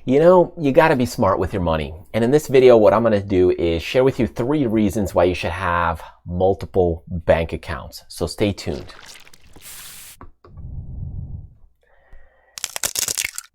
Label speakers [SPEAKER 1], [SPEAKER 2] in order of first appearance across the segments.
[SPEAKER 1] You know, you gotta be smart with your money. And in this video, what I'm gonna do is share with you 3 reasons why you should have multiple bank accounts. So stay tuned.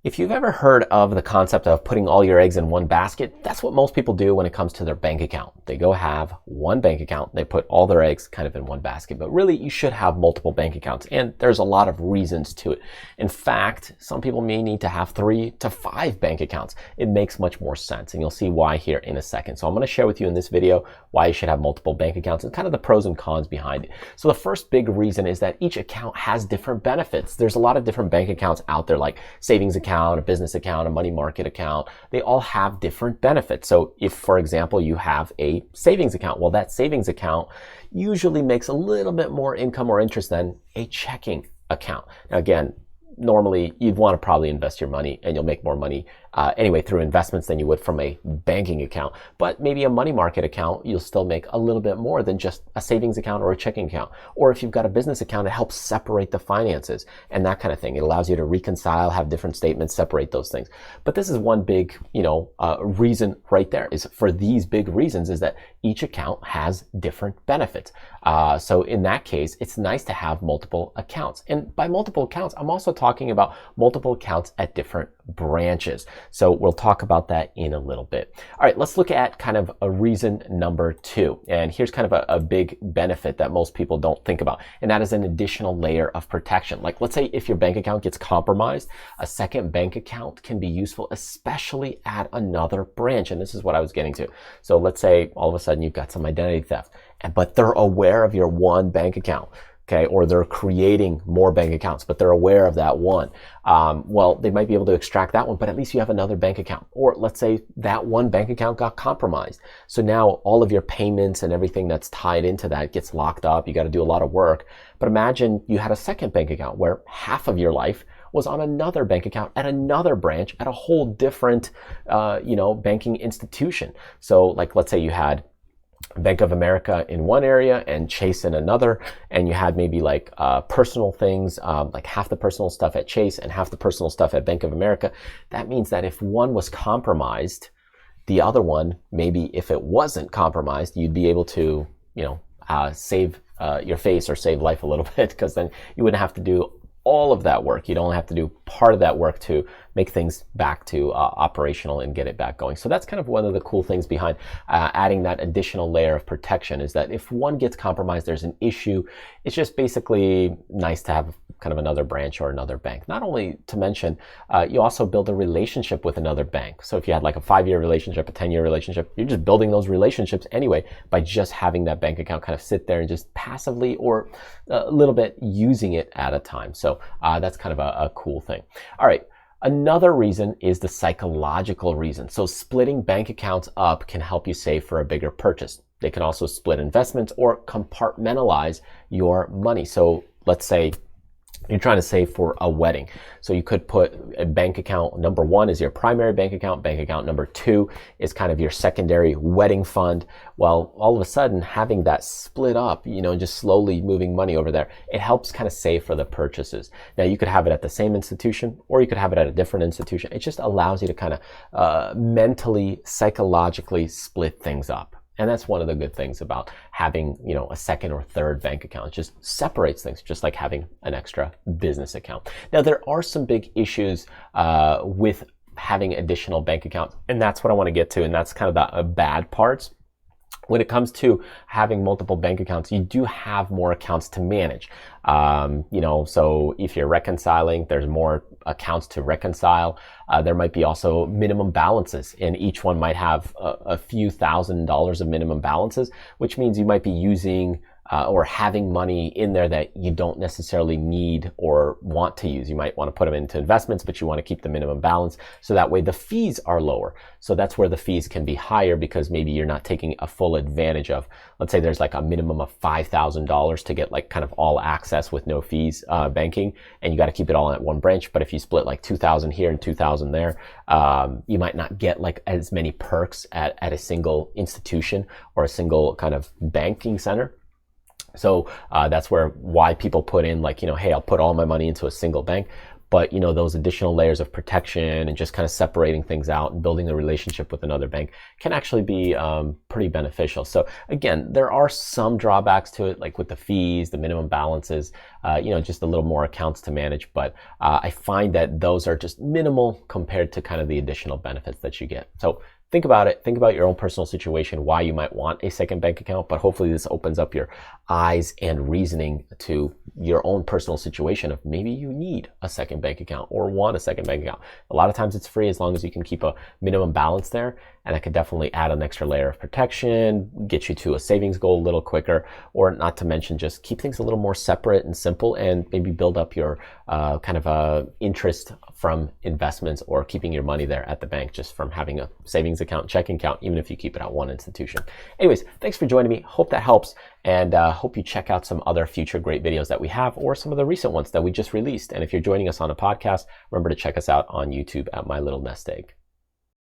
[SPEAKER 1] If you've ever heard of the concept of putting all your eggs in one basket, that's what most people do when it comes to their bank account. They go have one bank account, they put all their eggs kind of in one basket, but really you should have multiple bank accounts, and there's a lot of reasons to it. In fact, some people may need to have 3 to 5 bank accounts. It makes much more sense, and you'll see why here in a second. So I'm gonna share with you in this video why you should have multiple bank accounts and kind of the pros and cons behind it. So the first big reason is that each account has different benefits. There's a lot of different bank accounts out there, like savings account, a business account, a money market account. They all have different benefits. So if, for example, you have a savings account, well, that savings account usually makes a little bit more income or interest than a checking account. Now, again, normally you'd want to probably invest your money, and you'll make more money anyway through investments than you would from a banking account. But maybe a money market account, you'll still make a little bit more than just a savings account or a checking account. Or if you've got a business account, it helps separate the finances and that kind of thing. It allows you to reconcile, have different statements, separate those things. But this is one big, reason right there, is for these big reasons, is that each account has different benefits. So in that case, it's nice to have multiple accounts. And by multiple accounts, I'm also talking about multiple accounts at different branches. So we'll talk about that in a little bit. All right, let's look at kind of a reason number 2. And here's kind of a big benefit that most people don't think about, and that is an additional layer of protection. Like, let's say if your bank account gets compromised, a second bank account can be useful, especially at another branch. And this is what I was getting to. So let's say all of a sudden you've got some identity theft, but they're aware of your one bank account. Okay, or they're creating more bank accounts, but they're aware of that one. Well, they might be able to extract that one, but at least you have another bank account. Or let's say that one bank account got compromised. So now all of your payments and everything that's tied into that gets locked up. You got to do a lot of work. But imagine you had a second bank account where half of your life was on another bank account at another branch at a whole different, banking institution. So like, let's say you had Bank of America in one area and Chase in another, and you had maybe like personal things, like half the personal stuff at Chase and half the personal stuff at Bank of America. That means that if one was compromised, the other one, maybe if it wasn't compromised, you'd be able to, save your face or save life a little bit, because then you wouldn't have to do all of that work. You'd only have to do part of that work to make things back to operational and get it back going. So that's kind of one of the cool things behind adding that additional layer of protection, is that if one gets compromised, there's an issue. It's just basically nice to have kind of another branch or another bank. Not only to mention, you also build a relationship with another bank. So if you had like a 5-year relationship, a 10-year relationship, you're just building those relationships anyway by just having that bank account kind of sit there and just passively or a little bit using it at a time. So that's kind of a cool thing. All right. Another reason is the psychological reason. So splitting bank accounts up can help you save for a bigger purchase. They can also split investments or compartmentalize your money. So let's say you're trying to save for a wedding. So you could put a bank account number 1 is your primary bank account number 2 is kind of your secondary wedding fund. Well, all of a sudden having that split up, just slowly moving money over there, it helps kind of save for the purchases. Now you could have it at the same institution, or you could have it at a different institution. It just allows you to kind of mentally, psychologically split things up. And that's one of the good things about having, a second or third bank account. It just separates things, just like having an extra business account. Now, there are some big issues with having additional bank accounts, and that's what I want to get to, and that's kind of the bad parts. When it comes to having multiple bank accounts, you do have more accounts to manage. So if you're reconciling, there's more accounts to reconcile. There might be also minimum balances, and each one might have a few $1,000s of minimum balances, which means you might be using or having money in there that you don't necessarily need or want to use. You might want to put them into investments, but you want to keep the minimum balance, so that way the fees are lower. So that's where the fees can be higher, because maybe you're not taking a full advantage of, let's say there's like a minimum of $5,000 to get like kind of all access with no fees banking, and you got to keep it all at one branch. But if you split like 2,000 here and 2,000 there, you might not get like as many perks at a single institution or a single kind of banking center. So that's why people put in like, hey, I'll put all my money into a single bank. but those additional layers of protection and just kind of separating things out and building a relationship with another bank can actually be pretty beneficial. So again, there are some drawbacks to it, like with the fees, the minimum balances, just a little more accounts to manage, but I find that those are just minimal compared to kind of the additional benefits that you get. So think about it. Think about your own personal situation, why you might want a second bank account, but hopefully this opens up your eyes and reasoning to your own personal situation of maybe you need a second bank account or want a second bank account. A lot of times it's free as long as you can keep a minimum balance there, and that could definitely add an extra layer of protection, get you to a savings goal a little quicker, or not to mention just keep things a little more separate and simple, and maybe build up your kind of interest from investments or keeping your money there at the bank just from having a savings account, checking account, even if you keep it at one institution. Anyways, thanks for joining me. Hope that helps, and hope you check out some other future great videos that we have or some of the recent ones that we just released. And if you're joining us on a podcast, remember to check us out on YouTube at MyLittleNestEgg.